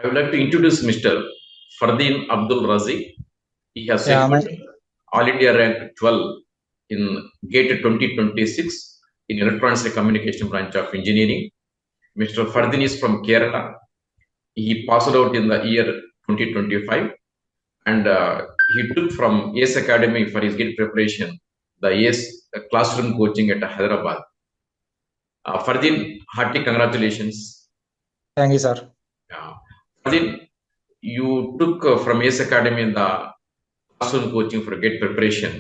I would like to introduce Mr. Fardeen Abdul Razik. He has Yeah, secured All India rank 12 in GATE 2026 in Electronics and Communication branch of Engineering. Mr. Fardeen is from Kerala. He passed out in the year 2025 and he took from ACE Academy for his GATE preparation the ACE classroom coaching at Hyderabad. Fardeen, hearty congratulations. thank you, sir. Fardeen, you took from ACE Academy in the classroom coaching for GATE preparation.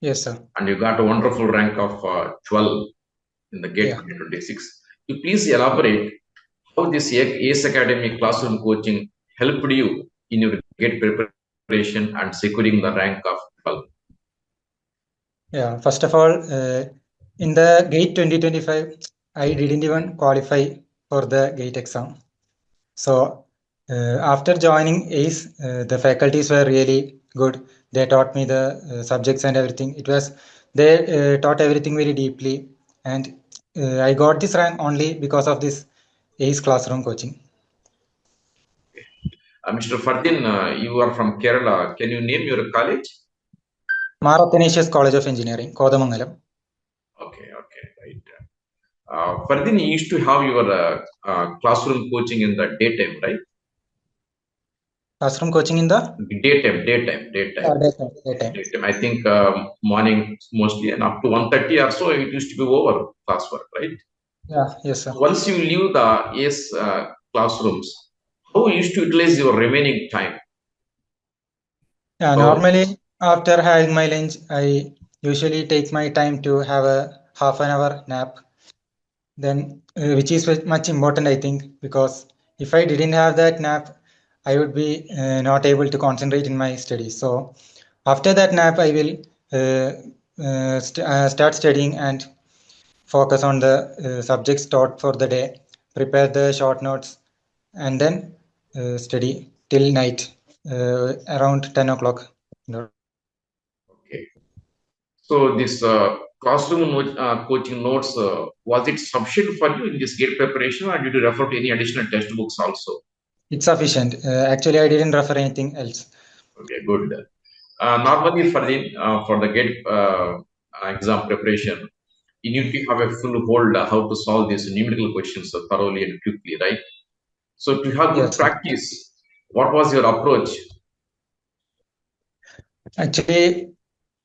Yes, sir. And you got a wonderful rank of 12 in the GATE 2026. You please elaborate how this ACE Academy classroom coaching helped you in your GATE preparation and securing the rank of 12. Yeah, first of all, in the GATE 2025, I didn't even qualify for the GATE exam. So after joining ACE, the faculties were really good. They taught me the subjects and everything. They taught everything very deeply, and I got this rank only because of this ACE classroom coaching. Mr. Fardeen, you are from Kerala. Can you name your college? Marathanesius College of Engineering, Kodamangalam. Okay, right. Fardeen, you used to have your classroom coaching in the daytime, right? Classroom coaching in the daytime. Daytime. I think morning mostly, and up to 1:30 or so it used to be over classwork, right? Yeah, yes, sir. Once you leave the ACE classrooms, how you used to utilize your remaining time? Yeah, normally after having my lunch, I usually take my time to have a half an hour nap. Then, which is much important, I think, because if I didn't have that nap, I would be not able to concentrate in my studies. So, after that nap, I will start studying and focus on the subjects taught for the day, prepare the short notes, and then study till night around 10 o'clock. Okay. So this classroom coaching notes, was it sufficient for you in this GATE preparation, or did you refer to any additional textbooks also? It's sufficient. Actually, I didn't refer anything else. Okay, good. Normally for the GATE exam preparation, you need to have a full hold how to solve these numerical questions thoroughly and quickly, right? So to have good practice, what was your approach? Actually,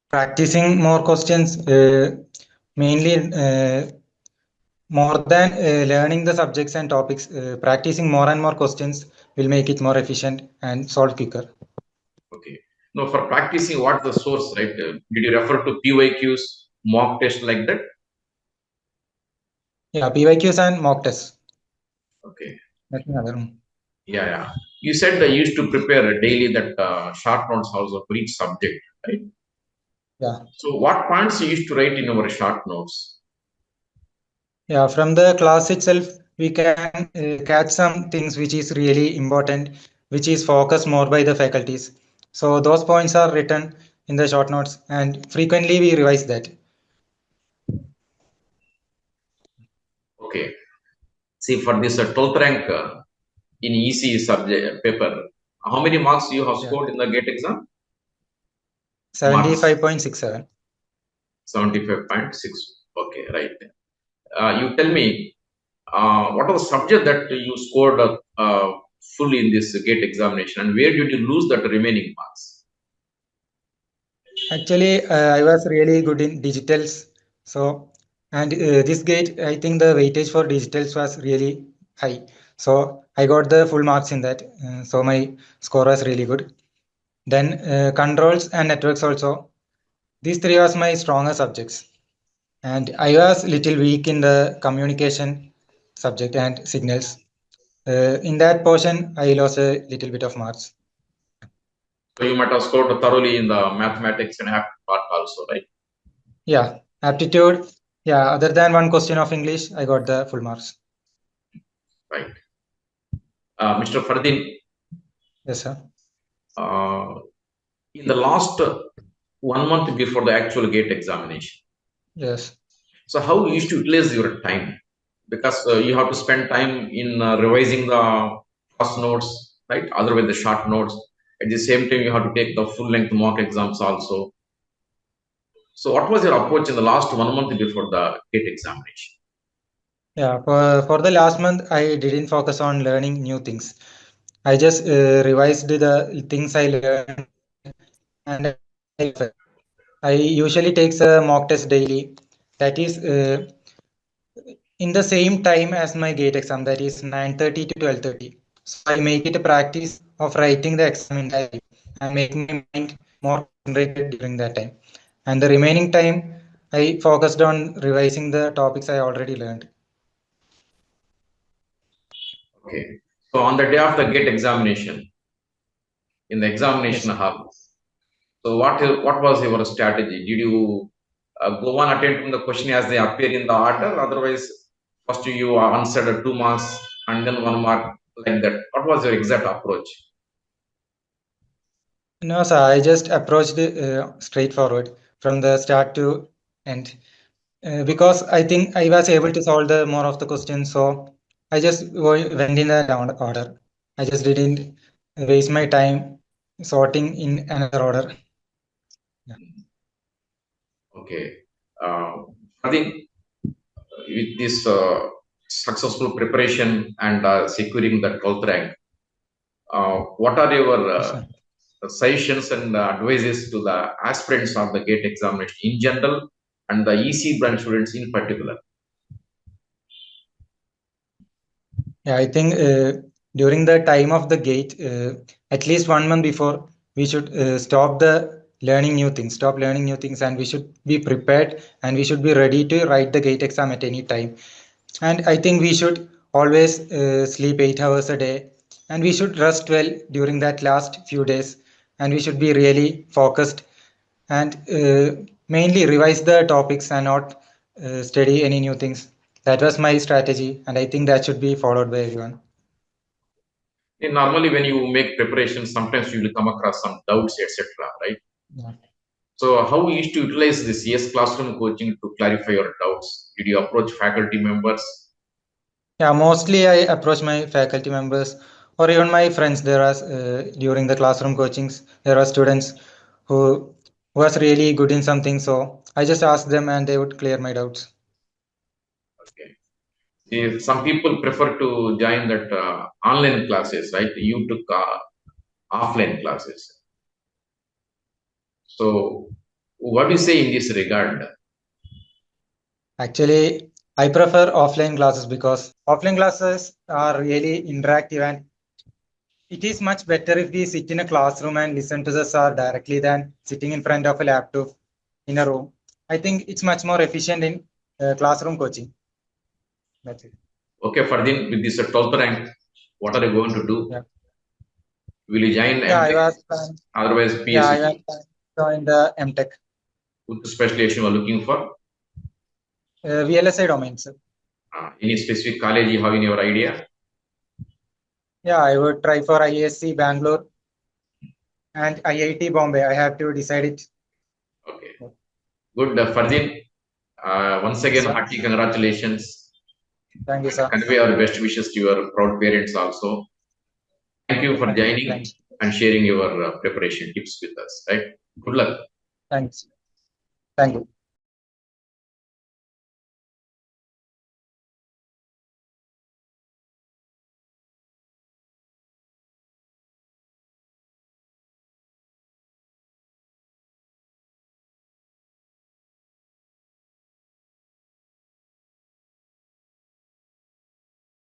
practicing more questions, mainly more than learning the subjects and topics, practicing more and more questions will make it more efficient and solve quicker. Okay. No, for practicing, what's the source, right? Did you refer to PYQs, mock test like that? Yeah, PYQs and mock tests. Okay. Nothing other. Yeah. You said that you used to prepare daily that short notes also for each subject, right? Yeah. So what points you used to write in our short notes? Yeah, from the class itself, we can catch some things which is really important, which is focused more by the faculties. So those points are written in the short notes, and frequently we revise that. Okay. See, for this 12th rank in ECE subject paper, how many marks you have scored in the GATE exam? 75.67. 75.6. Okay, right. You tell me, what are the subject that you scored fully in this GATE examination, and where did you lose that remaining marks? Actually, I was really good in digitals. So, and this GATE, I think the weightage for digitals was really high. So I got the full marks in that. So my score was really good. Then controls and networks also. These three was my stronger subjects. And I was little weak in the communication subject and signals. In that portion, I lost a little bit of marks. So you might have scored thoroughly in the mathematics and aptitude part also, right? Yeah, aptitude. Yeah, other than one question of English, I got the full marks. Right. Mr. Fardeen. Yes, sir. In the last 1 month before the actual GATE examination. Yes. So how you used to utilize your time? Because you have to spend time in revising the fast notes, right? Otherwise, the short notes. At the same time, you have to take the full-length mock exams also. So, what was your approach in the last 1 month before the GATE examination? Yeah, for the last month, I didn't focus on learning new things. I just revised the things I learned, and I usually takes a mock test daily. That is in the same time as my GATE exam, that is 9:30 to 12:30. So I make it a practice of writing the exam in that time and making my mind more concentrated during that time. And the remaining time, I focused on revising the topics I already learned. Okay. So, on the day of the GATE examination, in the examination Yes. hall, so what was your strategy? Did you go on attempting the question as they appear in the order? Otherwise, first you answered 2 marks and then 1 mark, like that. What was your exact approach? No, sir, I just approached it straightforward from the start to end. Because I think I was able to solve the more of the questions, so I just went in that order. I just didn't waste my time sorting in another order. Yeah. Okay. I think with this successful preparation and securing the 12th rank, what are your Yes, sir. suggestions and advices to the aspirants of the GATE examination in general and the EC branch students in particular? Yeah, I think during the time of the GATE, at least 1 month before, we should stop learning new things, and we should be prepared and we should be ready to write the GATE exam at any time. And I think we should always sleep 8 hours a day, and we should rest well during that last few days, and we should be really focused and mainly revise the topics and not study any new things. That was my strategy, and I think that should be followed by everyone. Normally, when you make preparations, sometimes you will come across some doubts, etc. Right? Yeah. So, how you used to utilize this CS classroom coaching to clarify your doubts? Did you approach faculty members? Yeah, mostly I approach my faculty members or even my friends. There was during the classroom coachings, there are students who was really good in something, so I just asked them and they would clear my doubts. Okay. See, some people prefer to join that online classes, right? You took offline classes. So, what do you say in this regard? Actually, I prefer offline classes because offline classes are really interactive, and it is much better if we sit in a classroom and listen to the sir directly than sitting in front of a laptop in a room. I think it's much more efficient in classroom coaching. That's it. Okay, Fardeen, with this 12th rank, what are you going to do? Yeah. Will you join Yeah, I MTech? was Otherwise, yeah, I PSU? was in the MTech, Which specialization you are looking for? VLSI domains. Any specific college you have in your idea? Yeah, I would try for ISC Bangalore and IIT Bombay. I have to decide it. Okay. Good, Fardeen. Once Yes, again, sir. hearty congratulations. Thank you, sir. Convey our best wishes to your proud parents also. Thank you for joining Thanks. and sharing your preparation tips with us. Right. Good luck. Thanks. Thank you.